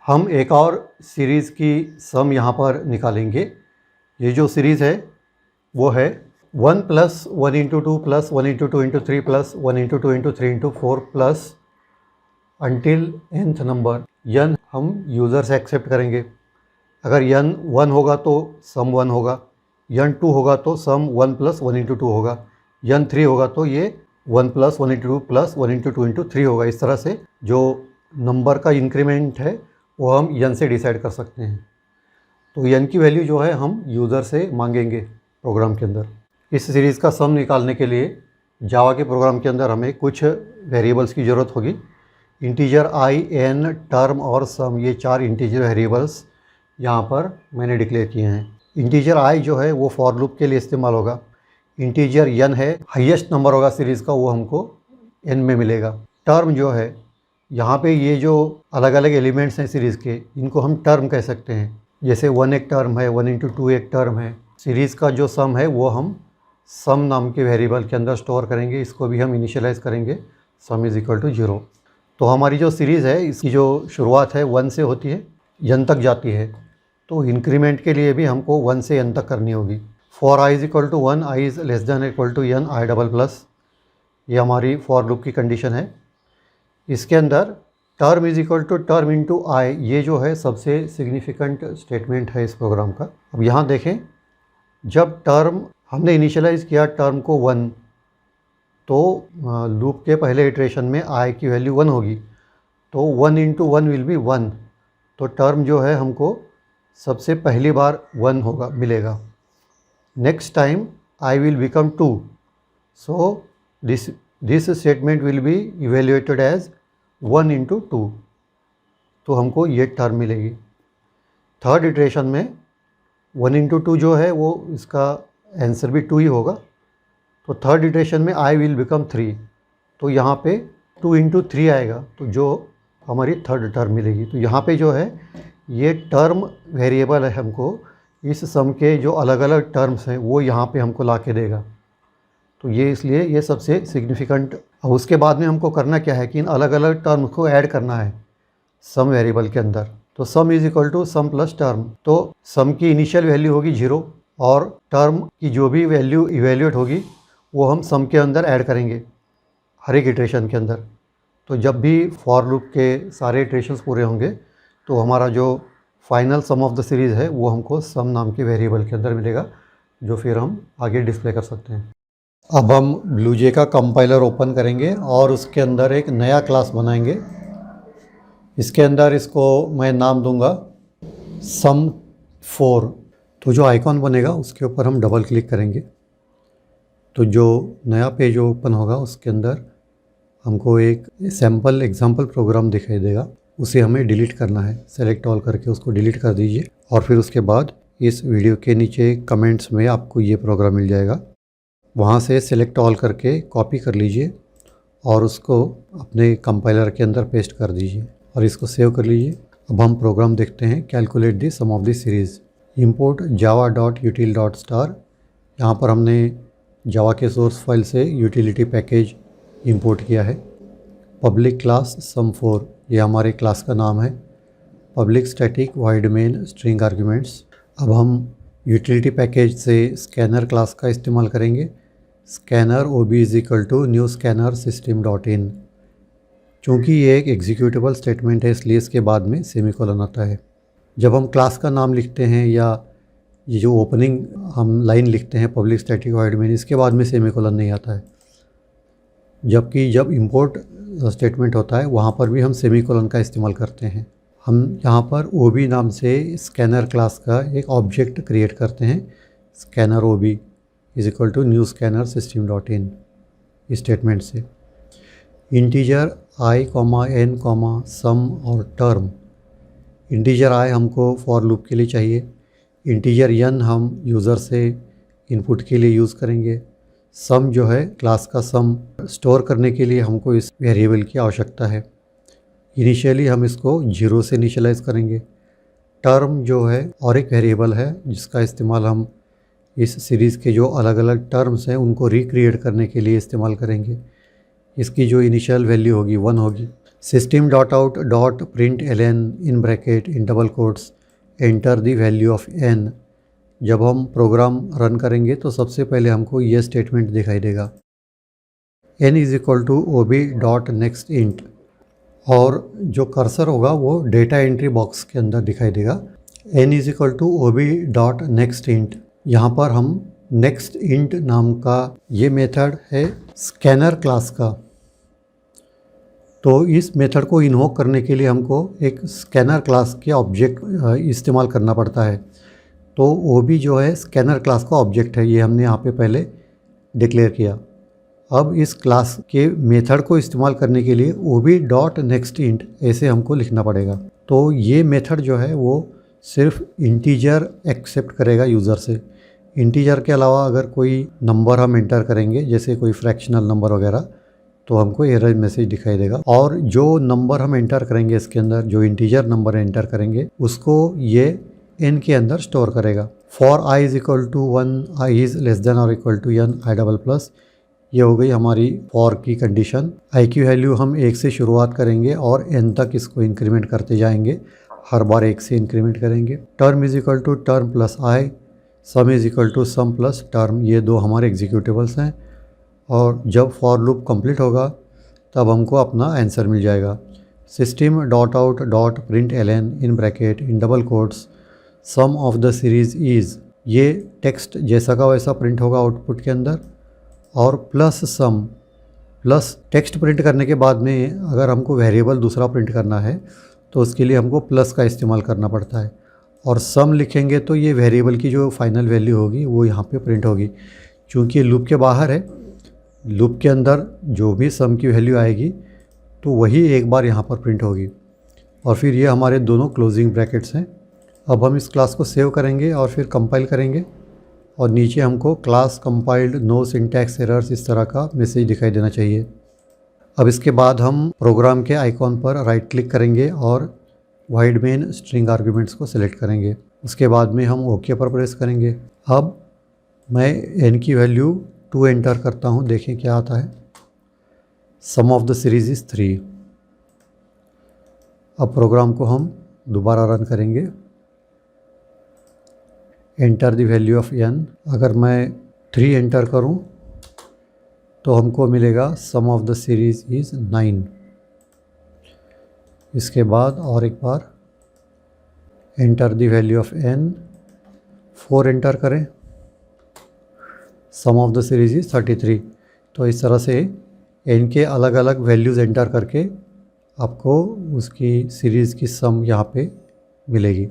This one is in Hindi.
हम एक और सीरीज़ की सम यहाँ पर निकालेंगे। ये जो सीरीज़ है वो है 1 + 1 × 2 + 1 × 2 × 3 + 1 × 2 × 3 × 4 plus until nth number n हम यूज़र से एक्सेप्ट करेंगे। अगर n 1 होगा तो सम 1 होगा, n 2 होगा तो सम 1 + 1 × 2 होगा, n 3 होगा तो ये 1 + 1 × 2 + 1 × 2 × 3 होगा। इस तरह से जो नंबर का इंक्रीमेंट है वो हम n से डिसाइड कर सकते हैं। तो n की वैल्यू जो है हम यूज़र से मांगेंगे प्रोग्राम के अंदर। इस सीरीज़ का सम निकालने के लिए जावा के प्रोग्राम के अंदर हमें कुछ वेरिएबल्स की ज़रूरत होगी। इंटीजर i, n, टर्म और सम, ये 4 इंटीजर वेरिएबल्स यहाँ पर मैंने डिक्लेयर किए हैं। इंटीजर i जो है वो फॉर लूप के लिए इस्तेमाल होगा। इंटीजर n है, हाईएस्ट नंबर होगा सीरीज़ का, वो हमको n में मिलेगा। टर्म जो है, यहाँ पे ये जो अलग अलग एलिमेंट्स हैं सीरीज़ के, इनको हम टर्म कह सकते हैं। जैसे 1 एक टर्म है, 1 × 2 एक टर्म है। सीरीज़ का जो सम है वो हम सम नाम के वेरिएबल के अंदर स्टोर करेंगे। इसको भी हम इनिशियलाइज़ करेंगे, सम = 0। तो हमारी जो सीरीज़ है इसकी जो शुरुआत है 1 से होती है, n तक जाती है। तो इंक्रीमेंट के लिए भी हमको 1 से n तक करनी होगी। For i = 1, i > n, i double+, ये हमारी फॉर लूप की कंडीशन है। इसके अंदर टर्म = टर्म × i, ये जो है सबसे सिग्निफिकेंट स्टेटमेंट है इस प्रोग्राम का। अब यहाँ देखें, जब टर्म हमने इनिशियलाइज़ किया टर्म को 1, तो लूप के पहले इटरेशन में i की वैल्यू 1 होगी, तो 1 × 1 विल बी 1। तो टर्म जो है हमको सबसे पहली बार 1 होगा मिलेगा। Next time i will become 2, so this statement will be evaluated as 1 × 2, तो हमको ये टर्म मिलेगी। थर्ड इटरेशन में 1 × 2 जो है वो इसका आंसर भी 2 ही होगा। तो थर्ड इटरेशन में i विल बिकम 3, तो यहाँ पे 2 × 3 आएगा, तो जो हमारी थर्ड टर्म मिलेगी। तो यहाँ पे जो है ये टर्म वेरिएबल है, हमको इस सम के जो अलग अलग टर्म्स हैं वो यहाँ पे हमको ला के देगा। तो ये इसलिए ये सबसे सिग्निफिकेंट। अब उसके बाद में हमको करना क्या है कि इन अलग अलग टर्म को ऐड करना है सम वेरिएबल के अंदर। तो सम = सम + टर्म। तो सम की इनिशियल वैल्यू होगी 0 और टर्म की जो भी वैल्यू इवेल्युएट होगी वो हम सम के अंदर ऐड करेंगे हर एक इटरेशन के अंदर। तो जब भी फॉर लूप के सारे इटरेशंस पूरे होंगे तो हमारा जो final sum of the series है वो हमको सम नाम के वेरिएबल के अंदर मिलेगा, जो फिर हम आगे डिस्प्ले कर सकते हैं। अब हम ब्लूजे का कंपाइलर ओपन करेंगे और उसके अंदर एक नया क्लास बनाएंगे। इसके अंदर इसको मैं नाम दूंगा sum4। तो जो आइकॉन बनेगा उसके ऊपर हम डबल क्लिक करेंगे, तो जो नया पेज ओपन होगा उसके अंदर हमको एक सैम्पल एग्जाम्पल प्रोग्राम दिखाई देगा। उसे हमें डिलीट करना है। सेलेक्ट ऑल करके उसको डिलीट कर दीजिए और फिर उसके बाद इस वीडियो के नीचे कमेंट्स में आपको ये प्रोग्राम मिल जाएगा, वहाँ से सेलेक्ट ऑल करके कॉपी कर लीजिए और उसको अपने कंपाइलर के अंदर पेस्ट कर दीजिए और इसको सेव कर लीजिए। अब हम प्रोग्राम देखते हैं, calculate the sum of the series. Import java.util.star, यहाँ पर हमने जावा के सोर्स फाइल से यूटिलिटी पैकेज इंपोर्ट किया है। पब्लिक क्लास sum4, ये हमारे क्लास का नाम है। Public static void main string arguments. अब हम यूटिलिटी पैकेज से स्कैनर क्लास का इस्तेमाल करेंगे। Scanner ob = new scanner system.in। चूँकि ये एक एग्जीक्यूटेबल स्टेटमेंट है इसलिए इसके बाद में सेमीकोलन आता है। जब हम क्लास का नाम लिखते हैं या ये जो ओपनिंग हम लाइन लिखते हैं पब्लिक स्टैटिक वॉइड मेन, इसके बाद में सेमीकोलन नहीं आता है। जबकि जब इंपोर्ट स्टेटमेंट होता है वहाँ पर भी हम सेमीकोलन का इस्तेमाल करते हैं। हम यहाँ पर ob नाम से स्कैनर क्लास का एक ऑब्जेक्ट क्रिएट करते हैं। Scanner ob = new scanner system.in statement से। इंटीजर i, n, सम और टर्म। इंटीजर i हमको फॉर लूप के लिए चाहिए। इंटीजर n हम यूज़र से इनपुट के लिए यूज़ करेंगे। सम जो है क्लास का सम स्टोर करने के लिए हमको इस वेरिएबल की आवश्यकता है। इनिशियली हम इसको 0 से इनिशियलाइज़ करेंगे। टर्म जो है और एक वेरिएबल है जिसका इस्तेमाल हम इस सीरीज़ के जो अलग अलग टर्म्स हैं उनको रिक्रिएट करने के लिए इस्तेमाल करेंगे। इसकी जो इनिशियल वैल्यू होगी 1 होगी। System dot out dot print ln in bracket in double quotes enter the value of n। जब हम प्रोग्राम रन करेंगे तो सबसे पहले हमको ये स्टेटमेंट दिखाई देगा, n is equal to ob dot next int, और जो कर्सर होगा वो डेटा एंट्री बॉक्स के अंदर दिखाई देगा, n is equal to ob dot next int. यहाँ पर हम नेक्स्ट इंट नाम का ये मेथड है स्कैनर क्लास का, तो इस मेथड को इन्वोक करने के लिए हमको एक स्कैनर क्लास के ऑब्जेक्ट इस्तेमाल करना पड़ता है। तो OB जो है स्कैनर क्लास का ऑब्जेक्ट है, ये हमने यहाँ पे पहले डिक्लेयर किया। अब इस क्लास के मेथड को इस्तेमाल करने के लिए OB डॉट नेक्स्ट इंट ऐसे हमको लिखना पड़ेगा। तो ये मेथड जो है वो सिर्फ इंटीजर एक्सेप्ट करेगा यूज़र से। इंटीजर के अलावा अगर कोई नंबर हम एंटर करेंगे, जैसे कोई फ्रैक्शनल नंबर वगैरह, तो हमको एरर मैसेज दिखाई देगा। और जो नंबर हम एंटर करेंगे इसके अंदर, जो इंटीजर नंबर एंटर करेंगे, उसको ये n के अंदर स्टोर करेगा। For i is equal to 1, i is less than और equal to n, i double plus, ये हो गई हमारी फॉर की कंडीशन। i की वैल्यू हम 1 से शुरुआत करेंगे और n तक इसको इंक्रीमेंट करते जाएंगे, हर बार 1 से इंक्रीमेंट करेंगे। Term is equal to term plus i, sum is equal to sum plus term, ये दो हमारे एग्जीक्यूटिवल्स हैं। और जब फॉर लूप कंप्लीट होगा तब हमको अपना आंसर मिल जाएगा। System dot out dot print ln in bracket in double quotes sum of the series is, ये टेक्स्ट जैसा का वैसा प्रिंट होगा आउटपुट के अंदर, और plus sum, plus text print करने के बाद में अगर हमको वेरिएबल दूसरा प्रिंट करना है तो उसके लिए हमको प्लस का इस्तेमाल करना पड़ता है। और सम लिखेंगे तो ये वेरिएबल की जो फाइनल वैल्यू होगी वो यहाँ पे प्रिंट होगी। क्योंकि ये लूप के बाहर है, लूप के अंदर जो भी सम की वैल्यू आएगी तो वही एक बार यहाँ पर प्रिंट होगी। और फिर ये हमारे दोनों क्लोजिंग ब्रैकेट्स हैं। अब हम इस क्लास को सेव करेंगे और फिर कंपाइल करेंगे, और नीचे हमको class compiled no syntax errors इस तरह का मैसेज दिखाई देना चाहिए। अब इसके बाद हम प्रोग्राम के आइकॉन पर राइट क्लिक करेंगे और वाइड मेन स्ट्रिंग आर्ग्यूमेंट्स को सिलेक्ट करेंगे। उसके बाद में हम ओके पर प्रेस करेंगे। अब मैं n की वैल्यू 2 एंटर करता हूँ, देखें क्या आता है। Sum of the series is 3। अब प्रोग्राम को हम दोबारा रन करेंगे। Enter the value of n, अगर मैं 3 एंटर करूँ तो हमको मिलेगा sum of the series is 9। इसके बाद और एक बार enter the value of n, 4 enter करें, sum of the series is 33। तो इस तरह से n के अलग अलग वैल्यूज़ एंटर करके आपको उसकी सीरीज़ की सम यहाँ पे मिलेगी।